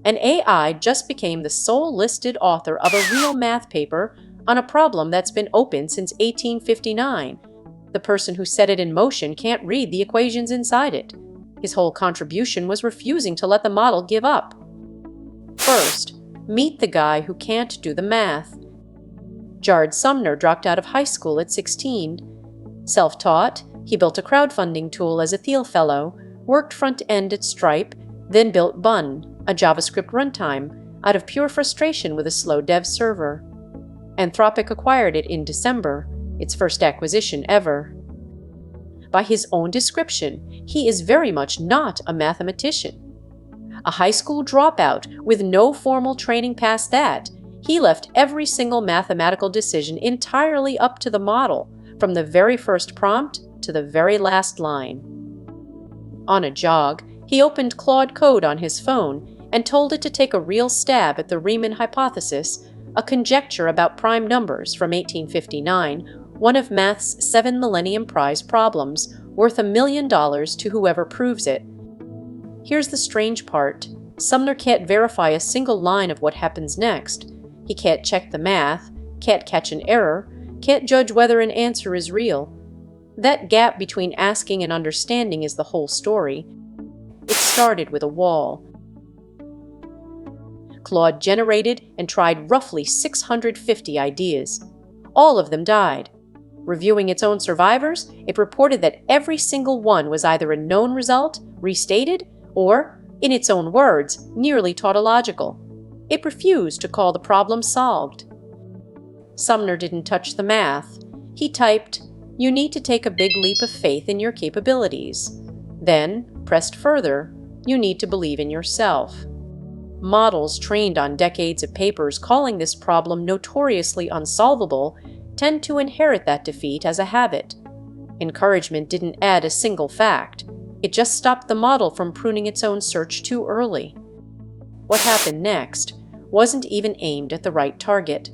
An AI just became the sole listed author of a real math paper on a problem that's been open since 1859. The person who set it in motion can't read the equations inside it. His whole contribution was refusing to let the model give up. First, meet the guy who can't do the math. Sumner dropped out of high school at 16. Self-taught, he built a crowdfunding tool as a Thiel Fellow, worked front-end at Stripe, then built Bun, a JavaScript runtime, out of pure frustration with a slow dev server. Anthropic acquired it in December, its first acquisition ever. By his own description, he is very much not a mathematician. A high school dropout with no formal training past that, he left every single mathematical decision entirely up to the model, from the very first prompt to the very last line. On a jog, he opened Claude code on his phone and told it to take a real stab at the Riemann hypothesis, a conjecture about prime numbers from 1859, one of math's 7 Millennium Prize problems, worth $1 million to whoever proves it. Here's the strange part. Sumner can't verify a single line of what happens next. He can't check the math, can't catch an error, can't judge whether an answer is real. That gap between asking and understanding is the whole story. It started with a wall. Claude generated and tried roughly 650 ideas. All of them died. Reviewing its own survivors, it reported that every single one was either a known result, restated, or, in its own words, nearly tautological. It refused to call the problem solved. Sumner didn't touch the math. He typed, "You need to take a big leap of faith in your capabilities." Then, pressed further, "You need to believe in yourself." Models trained on decades of papers calling this problem notoriously unsolvable tend to inherit that defeat as a habit. Encouragement didn't add a single fact. It just stopped the model from pruning its own search too early. What happened next wasn't even aimed at the right target.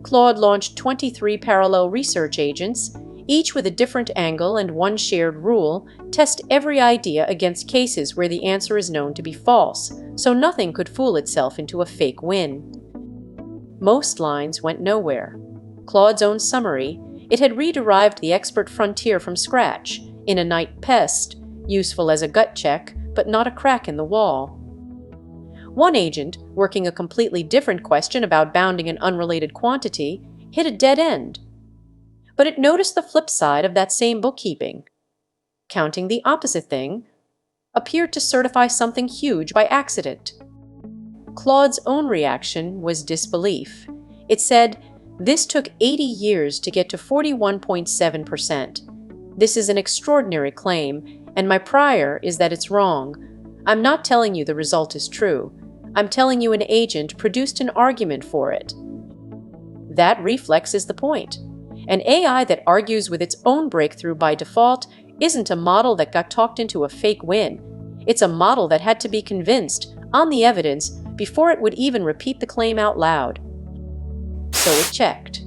Claude launched 23 parallel research agents, each with a different angle and one shared rule: test every idea against cases where the answer is known to be false, so nothing could fool itself into a fake win. Most lines went nowhere. Claude's own summary, it had re-derived the expert frontier from scratch, in a night pest, useful as a gut check, but not a crack in the wall. One agent, working a completely different question about bounding an unrelated quantity, hit a dead end. But it noticed the flip side of that same bookkeeping. Counting the opposite thing appeared to certify something huge by accident. Claude's own reaction was disbelief. It said, "This took 80 years to get to 41.7%. This is an extraordinary claim, and my prior is that it's wrong. I'm not telling you the result is true. I'm telling you an agent produced an argument for it." That reflex is the point. An AI that argues with its own breakthrough by default isn't a model that got talked into a fake win. It's a model that had to be convinced, on the evidence, before it would even repeat the claim out loud. So it checked.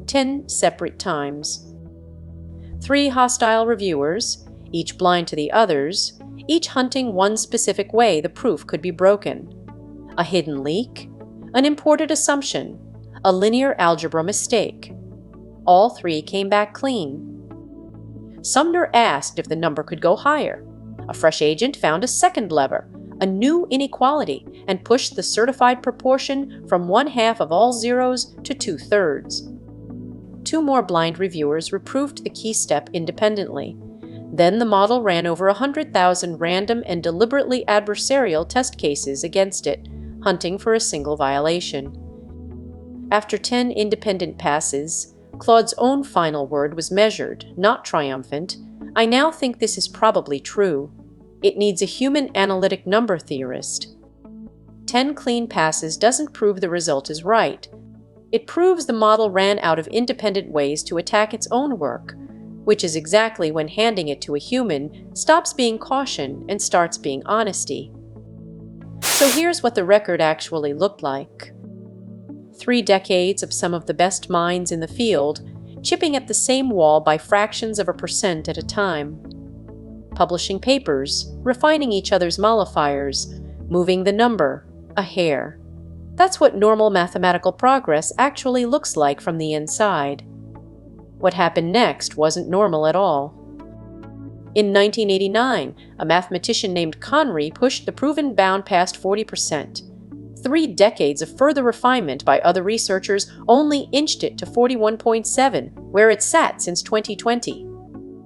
10 separate times. 3 hostile reviewers, each blind to the others, each hunting one specific way the proof could be broken. A hidden leak, an imported assumption, a linear algebra mistake. All 3 came back clean. Sumner asked if the number could go higher. A fresh agent found a second lever, a new inequality, and pushed the certified proportion from 1/2 of all zeros to 2/3. 2 more blind reviewers reproved the key step independently. Then the model ran over 100,000 random and deliberately adversarial test cases against it, hunting for a single violation. After 10 independent passes, Claude's own final word was measured, not triumphant. "I now think this is probably true. It needs a human analytic number theorist." 10 clean passes doesn't prove the result is right. It proves the model ran out of independent ways to attack its own work, which is exactly when handing it to a human stops being caution and starts being honesty. So here's what the record actually looked like. 3 decades of some of the best minds in the field, chipping at the same wall by fractions of a percent at a time. Publishing papers, refining each other's mollifiers, moving the number a hair. That's what normal mathematical progress actually looks like from the inside. What happened next wasn't normal at all. In 1989, a mathematician named Conry pushed the proven bound past 40%. 3 decades of further refinement by other researchers only inched it to 41.7, where it sat since 2020.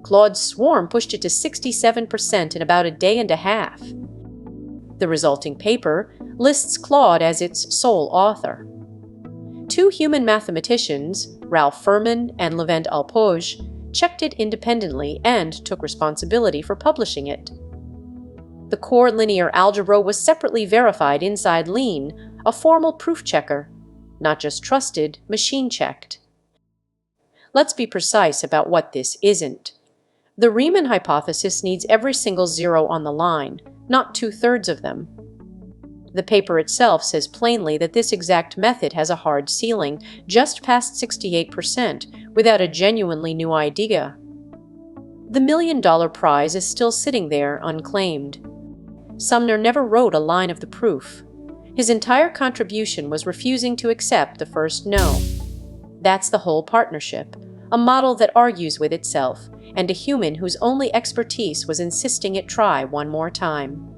Claude's swarm pushed it to 67% in about a day and a half. The resulting paper lists Claude as its sole author. 2 human mathematicians, Ralph Furman and Levent Alpoj, checked it independently and took responsibility for publishing it. The core linear algebra was separately verified inside Lean, a formal proof checker, not just trusted, machine-checked. Let's be precise about what this isn't. The Riemann hypothesis needs every single zero on the line, not 2/3 of them. The paper itself says plainly that this exact method has a hard ceiling, just past 68%, without a genuinely new idea. The $1 million prize is still sitting there unclaimed. Sumner never wrote a line of the proof. His entire contribution was refusing to accept the first no. That's the whole partnership, a model that argues with itself, and a human whose only expertise was insisting it try one more time.